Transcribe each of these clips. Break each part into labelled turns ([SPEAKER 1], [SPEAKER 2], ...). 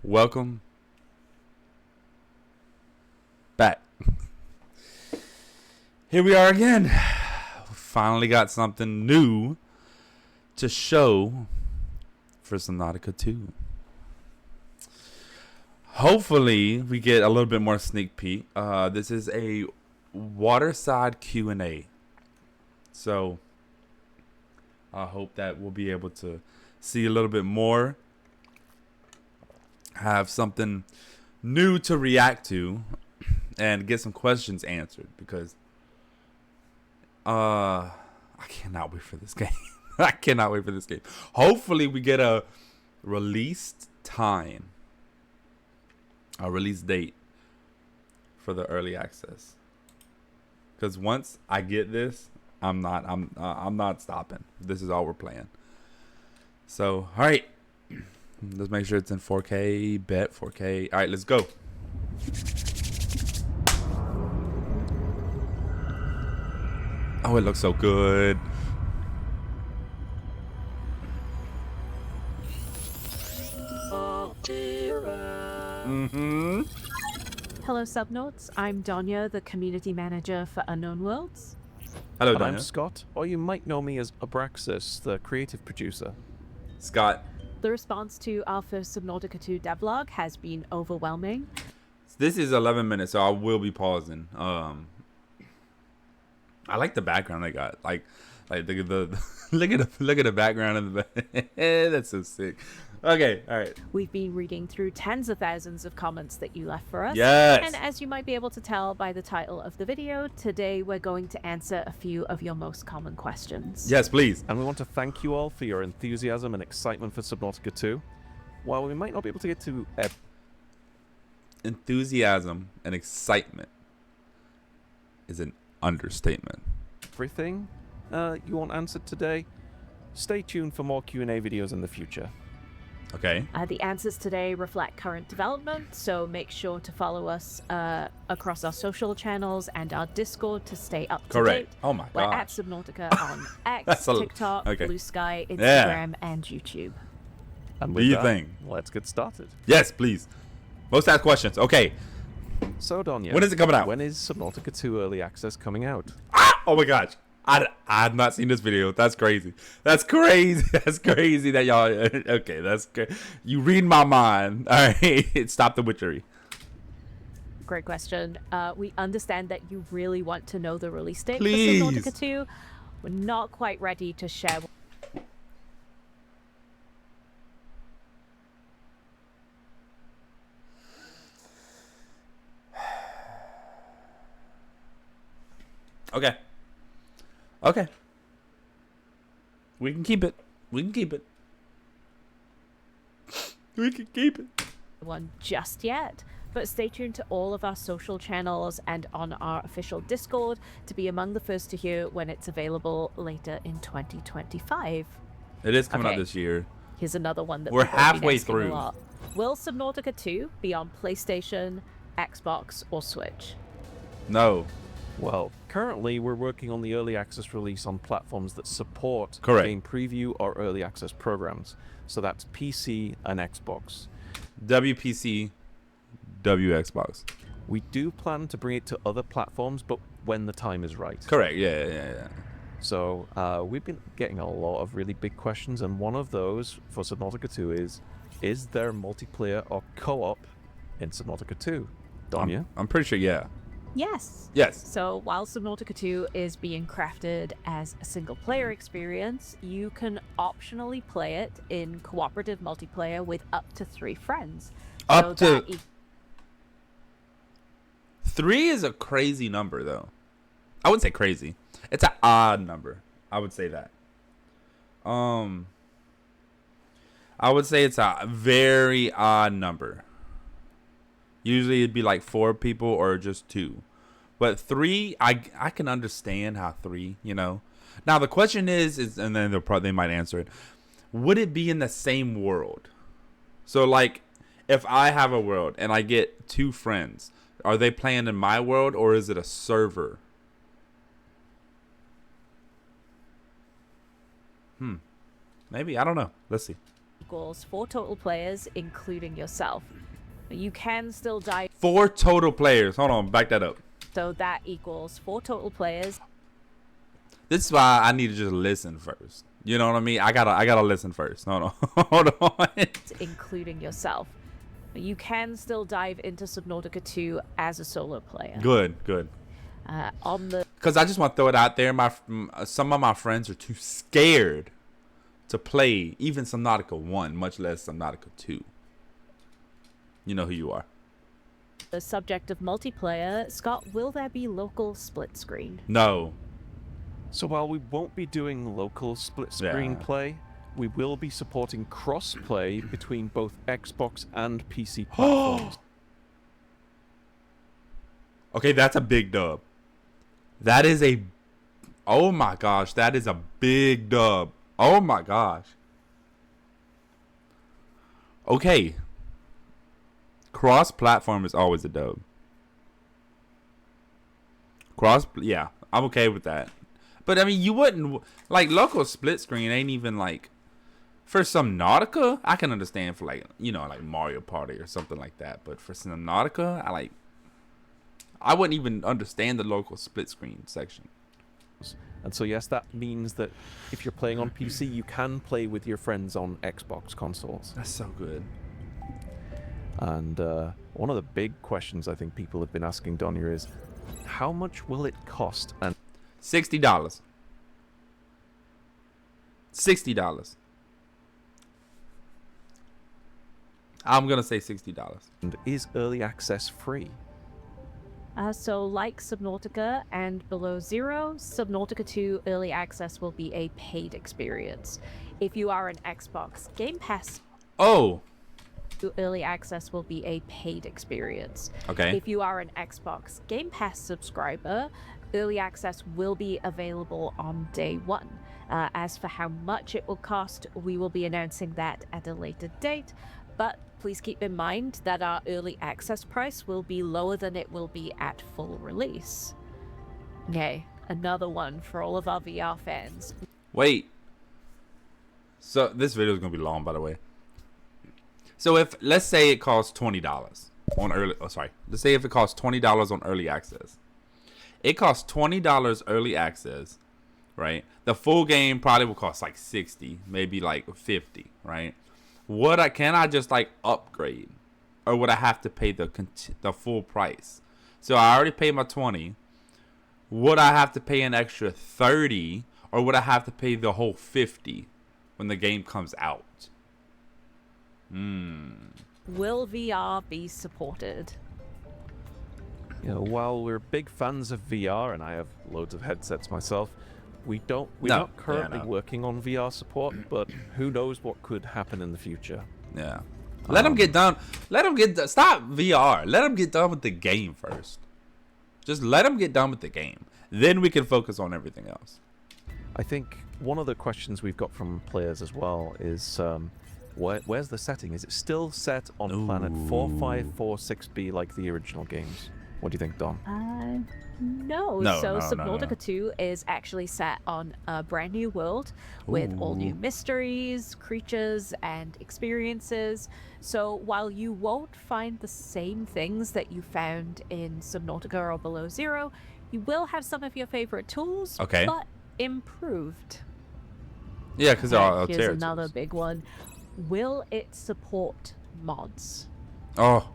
[SPEAKER 1] Welcome back. Here we are again. We finally got something new to show for Subnautica 2. Hopefully, we get a little bit more sneak peek. This is a Waterside Q&A. So, I hope that we'll be able to see a little bit more. Have something new to react to and get some questions answered, because I cannot wait for this game. I cannot wait for this game. Hopefully we get a release time, a release date for the early access, because once I get this, I'm not stopping. This is all we're playing. So all right, let's make sure it's in 4K. Bet 4K. All right, let's go. Oh, it looks so good.
[SPEAKER 2] Hello, Subnauts. I'm Donya, the community manager for Unknown Worlds.
[SPEAKER 1] Hello,
[SPEAKER 3] And I'm
[SPEAKER 1] Daniel.
[SPEAKER 3] Scott, or you might know me as Abraxas, the creative producer.
[SPEAKER 1] Scott.
[SPEAKER 2] The response to our first Subnautica 2 devlog has been overwhelming.
[SPEAKER 1] This is 11 minutes, so I will be pausing. I like the background they got. Like the look at the background of the back. That's so sick. Okay, all right.
[SPEAKER 2] We've been reading through tens of thousands of comments that you left for us.
[SPEAKER 1] Yes.
[SPEAKER 2] And as you might be able to tell by the title of the video, today we're going to answer a few of your most common questions.
[SPEAKER 1] Yes, please.
[SPEAKER 3] And we want to thank you all for your enthusiasm and excitement for Subnautica 2. While we might not be able to get to
[SPEAKER 1] Enthusiasm and excitement is an understatement.
[SPEAKER 3] everything you want answered today, stay tuned for more Q&A videos in the future.
[SPEAKER 1] Okay.
[SPEAKER 2] The answers today reflect current development, so make sure to follow us across our social channels and our Discord to stay up to
[SPEAKER 1] Correct.
[SPEAKER 2] date.
[SPEAKER 1] Oh my
[SPEAKER 2] We're
[SPEAKER 1] god.
[SPEAKER 2] at Subnautica on X, TikTok,
[SPEAKER 1] okay.
[SPEAKER 2] Blue Sky, Instagram,
[SPEAKER 1] Yeah.
[SPEAKER 2] and YouTube.
[SPEAKER 3] And
[SPEAKER 1] Do
[SPEAKER 3] with
[SPEAKER 1] your
[SPEAKER 3] that,
[SPEAKER 1] thing.
[SPEAKER 3] let's get started.
[SPEAKER 1] Yes, please. Most asked questions. Okay.
[SPEAKER 3] So, Donya,
[SPEAKER 1] When is it coming out?
[SPEAKER 3] When is Subnautica 2 Early Access coming out?
[SPEAKER 1] Ah! Oh my gosh. I have not seen this video. That's crazy. That's crazy. That's crazy that y'all. Okay, that's good. You read my mind. All right. Stop the witchery.
[SPEAKER 2] Great question. We understand that you really want to know the release date
[SPEAKER 1] Please.
[SPEAKER 2] for Subnautica 2. We're not quite ready to share.
[SPEAKER 1] Okay. Okay. We can keep it. We can keep it. We can keep it.
[SPEAKER 2] One just yet, but stay tuned to all of our social channels and on our official Discord to be among the first to hear when it's available later in 2025.
[SPEAKER 1] It is coming out
[SPEAKER 2] Okay.
[SPEAKER 1] this year.
[SPEAKER 2] Here's another one that
[SPEAKER 1] We're
[SPEAKER 2] people have been
[SPEAKER 1] halfway
[SPEAKER 2] asking a
[SPEAKER 1] through.
[SPEAKER 2] lot. Will Subnautica 2 be on PlayStation, Xbox, or Switch?
[SPEAKER 1] No.
[SPEAKER 3] Well, currently we're working on the early access release on platforms that support
[SPEAKER 1] Correct.
[SPEAKER 3] game preview or early access programs. So that's PC and Xbox.
[SPEAKER 1] WPC, WXbox.
[SPEAKER 3] We do plan to bring it to other platforms, but when the time is right.
[SPEAKER 1] Correct. Yeah.
[SPEAKER 3] So we've been getting a lot of really big questions, and one of those for Subnautica 2 is there multiplayer or co-op in Subnautica 2? Donya?
[SPEAKER 1] I'm pretty sure. Yeah.
[SPEAKER 2] Yes.
[SPEAKER 1] Yes.
[SPEAKER 2] So while Subnautica 2 is being crafted as a single player experience, you can optionally play it in cooperative multiplayer with up to 3 friends.
[SPEAKER 1] Up
[SPEAKER 2] So
[SPEAKER 1] to 3 is a crazy number, though. I wouldn't say crazy. It's an odd number. I would say that. I would say it's a very odd number. Usually it'd be like 4 people or just 2. But 3, I can understand how 3, you know. Now the question is and then they might answer it. Would it be in the same world? So like if I have a world and I get 2 friends, are they playing in my world or is it a server? Maybe, I don't know. Let's see.
[SPEAKER 2] equals 4 total players, including yourself. You can still dive.
[SPEAKER 1] 4 total players. Hold on, back that up.
[SPEAKER 2] So that equals 4 total players.
[SPEAKER 1] This is why I need to just listen first. You know what I mean? I gotta listen first. Hold on. Hold on.
[SPEAKER 2] Including yourself. You can still dive into Subnautica 2 as a solo player.
[SPEAKER 1] Good. Because I just want to throw it out there. Some of my friends are too scared to play even Subnautica 1, much less Subnautica 2. You know who you are.
[SPEAKER 2] The subject of multiplayer, Scott, will there be local split screen?
[SPEAKER 1] No.
[SPEAKER 3] So while we won't be doing local split screen play, we will be supporting cross-play between both Xbox and PC platforms.
[SPEAKER 1] Okay, that's a big dub. That is a... Oh my gosh, that is a big dub. Oh my gosh. Okay. Cross-platform is always a dub. Yeah, I'm okay with that. But I mean, you wouldn't... Like, local split screen ain't even like... For Subnautica, I can understand for like, you know, like Mario Party or something like that. But for Subnautica, I wouldn't even understand the local split screen section.
[SPEAKER 3] And so yes, that means that if you're playing on PC, you can play with your friends on Xbox consoles.
[SPEAKER 1] That's so good.
[SPEAKER 3] And one of the big questions I think people have been asking Donya is, how much will it cost? And
[SPEAKER 1] $60. $60. I'm gonna say $60.
[SPEAKER 3] And is early access free?
[SPEAKER 2] So like Subnautica and Below Zero, Subnautica 2 Early Access will be a paid experience. If you are an Xbox Game Pass, Early Access will be a paid experience.
[SPEAKER 1] Okay.
[SPEAKER 2] If you are an Xbox Game Pass subscriber, Early Access will be available on day 1. As for how much it will cost, we will be announcing that at a later date, but please keep in mind that our early access price will be lower than it will be at full release. Okay, another one for all of our VR fans.
[SPEAKER 1] Wait. So this video is gonna be long, by the way. So if let's say it costs $20 on early, let's say if it costs $20 on early access, it costs $20 early access, right? The full game probably will cost like 60, maybe like 50, right? Can I just like upgrade, or would I have to pay the full price? So I already paid my 20. Would I have to pay an extra 30, or would I have to pay the whole 50 when the game comes out?
[SPEAKER 2] Will VR be supported?
[SPEAKER 3] You know, while we're big fans of VR, and I have loads of headsets myself, we're not currently working on VR support, but who knows what could happen in the future.
[SPEAKER 1] Yeah. Let them get done. Stop VR. Let them get done with the game first. Just let them get done with the game. Then we can focus on everything else.
[SPEAKER 3] I think one of the questions we've got from players as well is, where's the setting? Is it still set on planet 4546b like the original games? What do you think, Don?
[SPEAKER 2] No. Subnautica 2 is actually set on a brand new world with all new mysteries, creatures, and experiences. So while you won't find the same things that you found in Subnautica or Below Zero, you will have some of your favorite tools, but improved.
[SPEAKER 1] Yeah, because they're all
[SPEAKER 2] Here's another big one. Will it support mods?
[SPEAKER 1] Oh.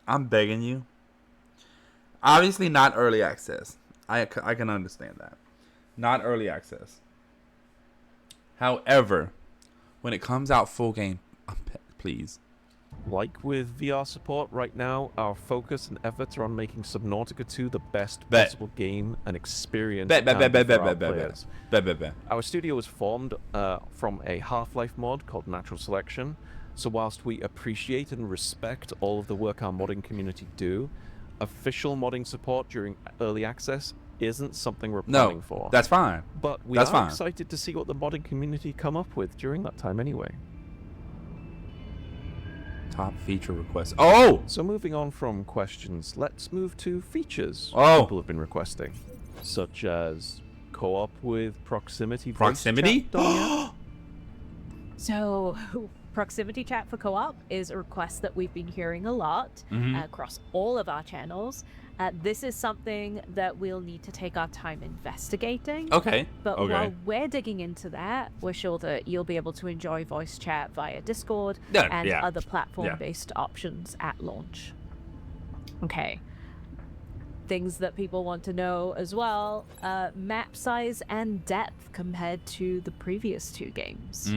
[SPEAKER 1] I'm begging you. Obviously not early access. I can understand that. Not early access. However, when it comes out full game, please.
[SPEAKER 3] Like with VR support right now, our focus and efforts are on making Subnautica 2 the best possible game and experience. Our studio was formed from a Half-Life mod called Natural Selection. So whilst we appreciate and respect all of the work our modding community do, official modding support during early access isn't something we're planning for.
[SPEAKER 1] That's fine.
[SPEAKER 3] But we are excited to see what the modding community come up with during that time anyway.
[SPEAKER 1] Top feature requests.
[SPEAKER 3] So moving on from questions, let's move to features
[SPEAKER 1] people
[SPEAKER 3] have been requesting, such as co-op with proximity voice
[SPEAKER 1] Proximity?
[SPEAKER 3] chat, Donya?
[SPEAKER 2] So, proximity chat for co-op is a request that we've been hearing a lot across all of our channels. This is something that we'll need to take our time investigating.
[SPEAKER 1] Okay.
[SPEAKER 2] But
[SPEAKER 1] okay.
[SPEAKER 2] while we're digging into that, we're sure that you'll be able to enjoy voice chat via Discord and
[SPEAKER 1] Yeah.
[SPEAKER 2] other platform-based options at launch. Okay. Things that people want to know as well, map size and depth compared to the previous two games.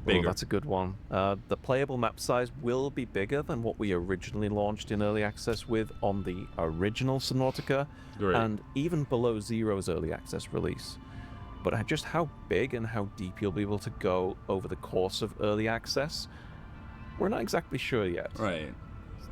[SPEAKER 3] Oh, that's a good one. The playable map size will be bigger than what we originally launched in early access with on the original Subnautica, and even below Zero's early access release. But just how big and how deep you'll be able to go over the course of early access, we're not exactly sure yet.
[SPEAKER 1] Right.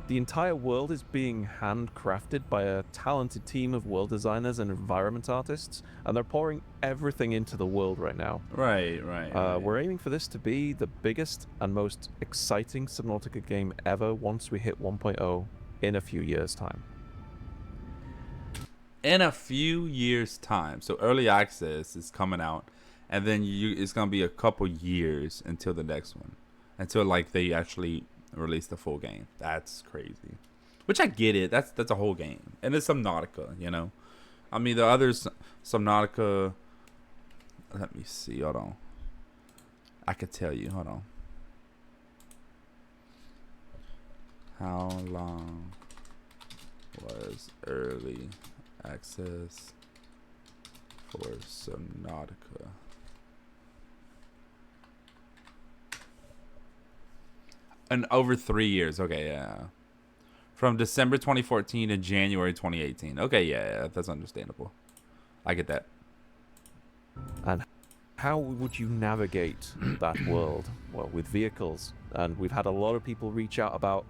[SPEAKER 3] The entire world is being handcrafted by a talented team of world designers and environment artists, and they're pouring everything into the world right now.
[SPEAKER 1] Right.
[SPEAKER 3] We're aiming for this to be the biggest and most exciting Subnautica game ever once we hit 1.0 in a few years' time.
[SPEAKER 1] In a few years' time. So early access is coming out, and then it's gonna be a couple years until the next one, until like they actually release the full game. That's crazy. Which I get it. That's a whole game, and it's Subnautica. You know, I mean the others Subnautica. Let me see. Hold on. I could tell you. Hold on. How long was early access for Subnautica? And over 3 years. Okay, yeah. From December 2014 to January 2018. Okay, yeah, that's understandable. I get that.
[SPEAKER 3] And how would you navigate that world? Well, with vehicles. And we've had a lot of people reach out about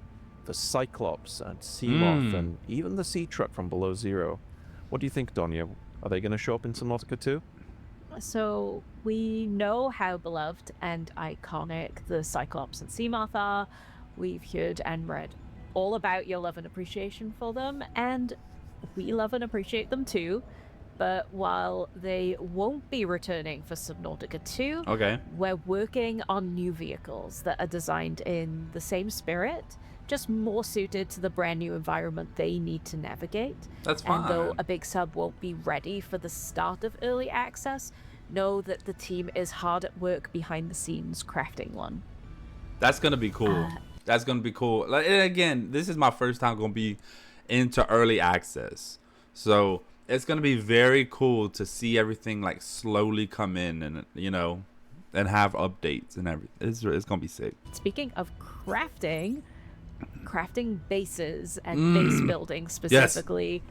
[SPEAKER 3] the Cyclops and Seamoth and even the Sea Truck from Below Zero. What do you think, Donya? Are they going to show up in Subnautica too?
[SPEAKER 2] So we know how beloved and iconic the Cyclops and Seamoth are. We've heard and read all about your love and appreciation for them, and we love and appreciate them too. But while they won't be returning for Subnautica 2, we're working on new vehicles that are designed in the same spirit, just more suited to the brand new environment they need to navigate.
[SPEAKER 1] That's fine.
[SPEAKER 2] And though a big sub won't be ready for the start of early access, know that the team is hard at work behind the scenes crafting one.
[SPEAKER 1] That's gonna be cool. That's gonna be cool. Like, and again, this is my first time gonna be into early access, so it's gonna be very cool to see everything like slowly come in, and you know, and have updates and everything. It's gonna be sick.
[SPEAKER 2] Speaking of crafting bases and base building specifically,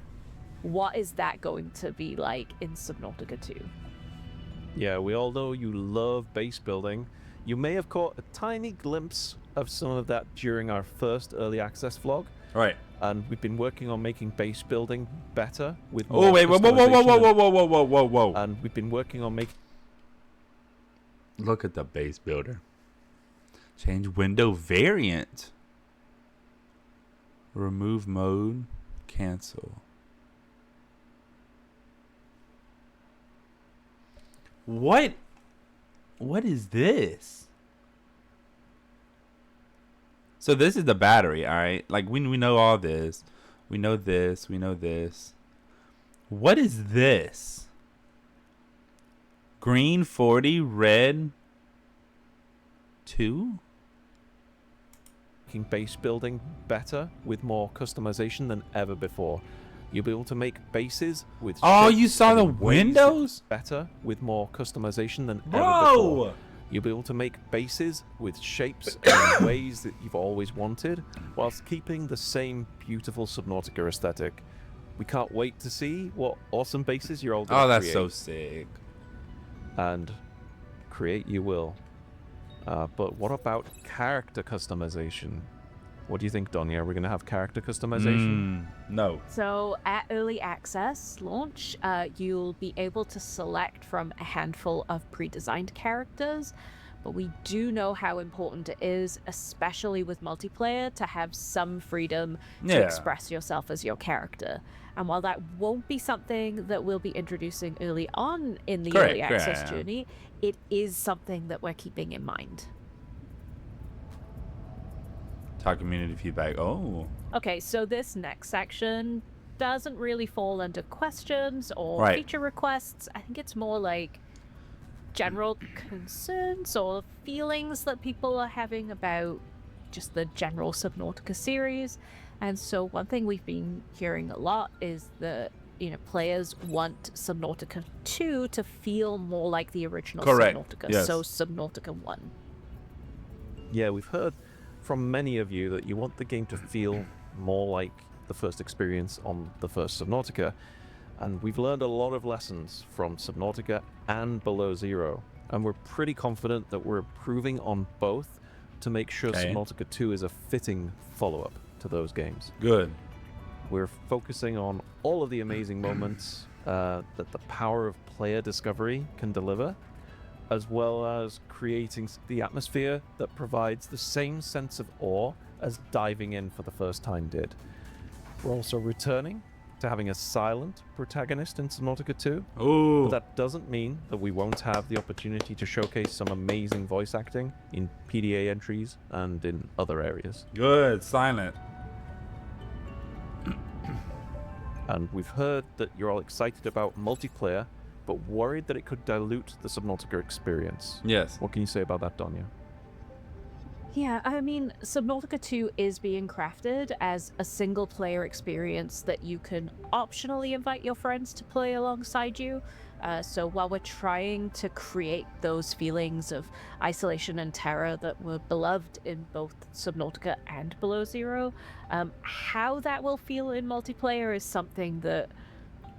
[SPEAKER 2] what is that going to be like in Subnautica 2?
[SPEAKER 3] Yeah, we all know you love base building. You may have caught a tiny glimpse of some of that during our first early access vlog.
[SPEAKER 1] Right.
[SPEAKER 3] And we've been working on making base building better with
[SPEAKER 1] more whoa.
[SPEAKER 3] And we've been working on making...
[SPEAKER 1] Look at the base builder. Change window variant. Remove mode. Cancel. What is this? So this is the battery, all right? Like we know all this. We know this. We know this. What is this? Green 40, red 2?
[SPEAKER 3] Making base building better with more customization than ever before. You'll be able to make bases with...
[SPEAKER 1] Oh, you saw the windows?
[SPEAKER 3] Better with more customization than
[SPEAKER 1] Bro!
[SPEAKER 3] ever before. You'll be able to make bases with shapes and ways that you've always wanted, whilst keeping the same beautiful Subnautica aesthetic. We can't wait to see what awesome bases you're all going to create.
[SPEAKER 1] Oh, that's so sick.
[SPEAKER 3] And create you will. But what about character customization? What do you think, Donya? Are we going to have character customization?
[SPEAKER 1] No.
[SPEAKER 2] So at early access launch, you'll be able to select from a handful of pre-designed characters, but we do know how important it is, especially with multiplayer, to have some freedom to express yourself as your character. And while that won't be something that we'll be introducing early on in the early access journey, it is something that we're keeping in mind.
[SPEAKER 1] Talk community feedback. Oh.
[SPEAKER 2] Okay, so this next section doesn't really fall under questions or feature requests. I think it's more like general concerns or feelings that people are having about just the general Subnautica series. And so one thing we've been hearing a lot is that, you know, players want Subnautica 2 to feel more like the original Subnautica, so Subnautica 1.
[SPEAKER 3] Yeah, we've heard from many of you that you want the game to feel more like the first experience on the first Subnautica, and we've learned a lot of lessons from Subnautica and Below Zero, and we're pretty confident that we're improving on both to make sure Subnautica 2 is a fitting follow-up to those games.
[SPEAKER 1] Good.
[SPEAKER 3] We're focusing on all of the amazing moments that the power of player discovery can deliver, as well as creating the atmosphere that provides the same sense of awe as diving in for the first time did. We're also returning to having a silent protagonist in Subnautica 2.
[SPEAKER 1] Ooh.
[SPEAKER 3] But that doesn't mean that we won't have the opportunity to showcase some amazing voice acting in PDA entries and in other areas.
[SPEAKER 1] Good. Silent.
[SPEAKER 3] And we've heard that you're all excited about multiplayer, but worried that it could dilute the Subnautica experience.
[SPEAKER 1] Yes.
[SPEAKER 3] What can you say about that, Donya?
[SPEAKER 2] Yeah, I mean, Subnautica 2 is being crafted as a single-player experience that you can optionally invite your friends to play alongside you. So while we're trying to create those feelings of isolation and terror that were beloved in both Subnautica and Below Zero, how that will feel in multiplayer is something that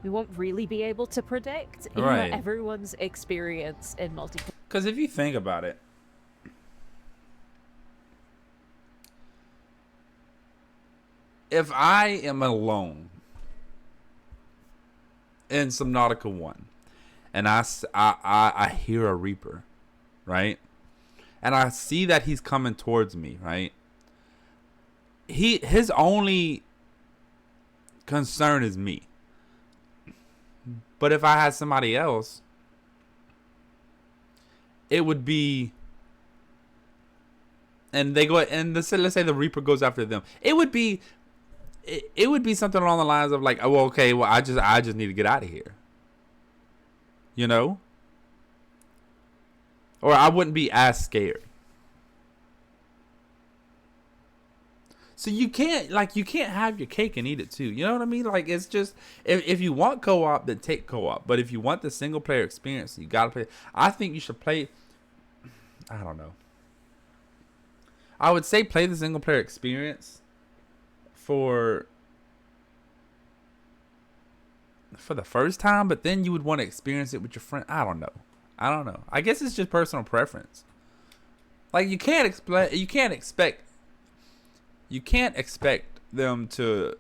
[SPEAKER 2] we won't really be able to predict in everyone's experience in multiplayer.
[SPEAKER 1] Because if you think about it, if I am alone in Subnautica 1 and I hear a Reaper, right? And I see that he's coming towards me, right? His only concern is me. But if I had somebody else, it would be, and they go, and let's say the Reaper goes after them. It would be something along the lines of like, oh, okay, well, I just need to get out of here. You know? Or I wouldn't be as scared. So you can't have your cake and eat it too. You know what I mean? Like, it's just, if you want co-op, then take co-op. But if you want the single player experience, you gotta play. I think you should play, I don't know. I would say play the single player experience for the first time, but then you would want to experience it with your friend. I don't know. I guess it's just personal preference. Like, you can't expect them to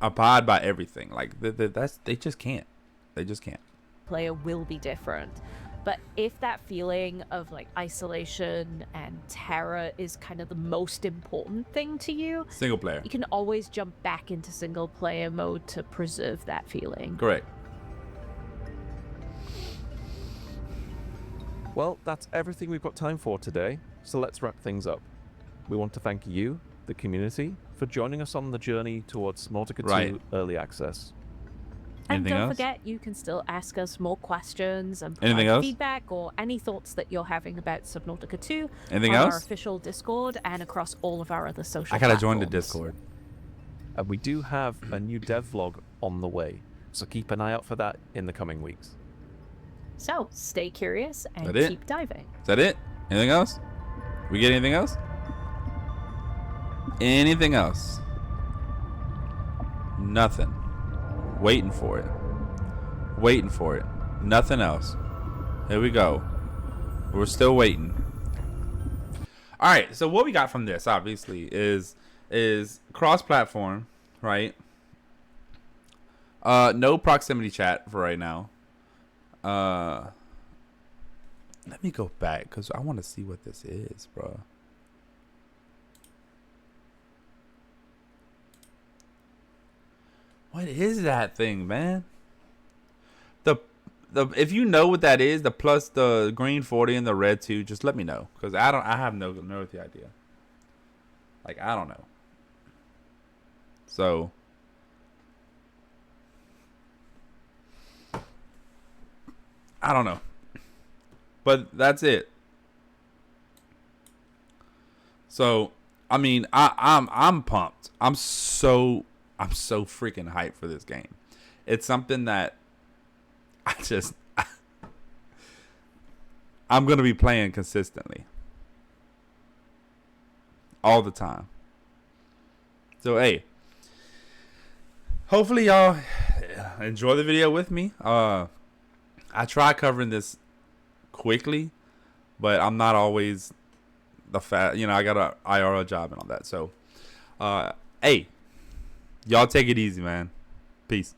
[SPEAKER 1] abide by everything. Like, they just can't. They just can't.
[SPEAKER 2] Player will be different. But if that feeling of like isolation and terror is kind of the most important thing to you,
[SPEAKER 1] single player,
[SPEAKER 2] you can always jump back into single player mode to preserve that feeling.
[SPEAKER 1] Correct.
[SPEAKER 3] Well, that's everything we've got time for today, so let's wrap things up. We want to thank you, the community, for joining us on the journey towards Subnautica 2 Early Access.
[SPEAKER 2] And don't forget, you can still ask us more questions and
[SPEAKER 1] provide
[SPEAKER 2] feedback or any thoughts that you're having about Subnautica 2
[SPEAKER 1] on
[SPEAKER 2] our official Discord and across all of our other social platforms.
[SPEAKER 1] I gotta join the Discord.
[SPEAKER 3] And we do have a new dev vlog on the way, so keep an eye out for that in the coming weeks.
[SPEAKER 2] So, stay curious and keep diving.
[SPEAKER 1] Is that it? Anything else? We get anything else? Anything else? Nothing. Waiting for it. Nothing else. Here we go. We're still waiting. All right. So what we got from this, obviously, is cross-platform, right? No proximity chat for right now. Let me go back because I want to see what this is, bro. What is that thing, man? The if you know what that is, the plus the green 40 and the red 2, just let me know because I have no idea. Like I don't know. So I don't know. But that's it. So I mean I'm pumped. I'm so freaking hyped for this game. It's something that I'm gonna be playing consistently. All the time. So hey. Hopefully y'all enjoy the video with me. I try covering this quickly, but I'm not always the I got a IRL job and all that. So hey, y'all take it easy, man. Peace.